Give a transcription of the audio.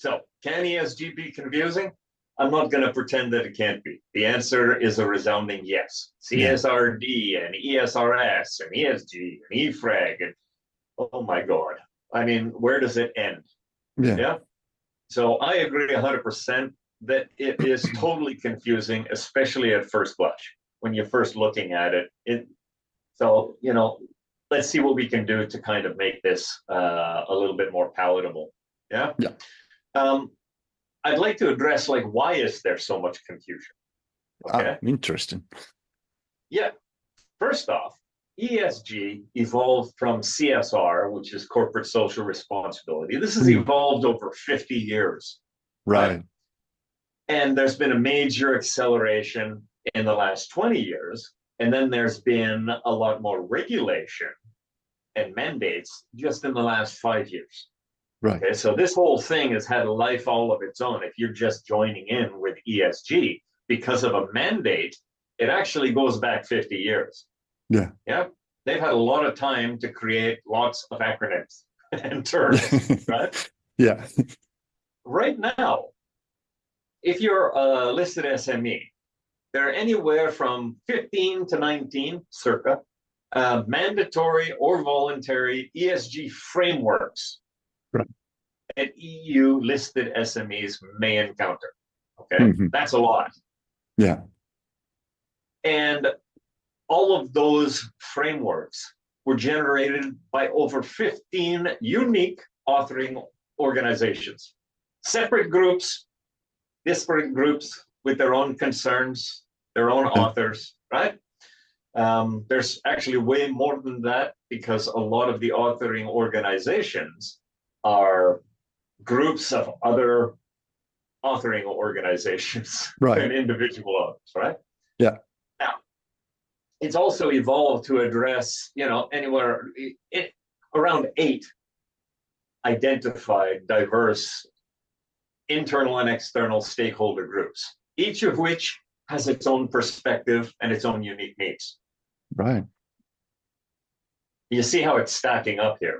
So can ESG be confusing? I'm not going to pretend that it can't be. The answer is a resounding yes. Yeah. CSRD and ESRS and ESG and EFRAG and oh my God. I mean, where does it end? Yeah. Yeah. So I agree 100% that it is totally confusing, especially at first blush when you're first looking at it. So, let's see what we can do to kind of make this a little bit more palatable. Yeah. Yeah. I'd like to address why is there so much confusion? Okay. Interesting. Yeah. First off, ESG evolved from CSR, which is corporate social responsibility. This has evolved over 50 years. Right. And there's been a major acceleration in the last 20 years. And then there's been a lot more regulation and mandates just in the last 5 years. Right. Okay, so this whole thing has had a life all of its own. If you're just joining in with ESG because of a mandate, it actually goes back 50 years. Yeah. Yeah. They've had a lot of time to create lots of acronyms and terms, right? Yeah. Right now, if you're a listed SME, there are anywhere from 15 to 19, circa, mandatory or voluntary ESG frameworks right. that EU listed SMEs may encounter. Okay, that's a lot. Yeah. And all of those frameworks were generated by over 15 unique authoring organizations, separate groups, disparate groups with their own concerns, their own authors, right? There's actually way more than that because a lot of the authoring organizations are groups of other authoring organizations and individual authors, right? Yeah. Now, it's also evolved to address, anywhere around 8 identified diverse internal and external stakeholder groups, each of which has its own perspective and its own unique needs. Right. You see how it's stacking up here.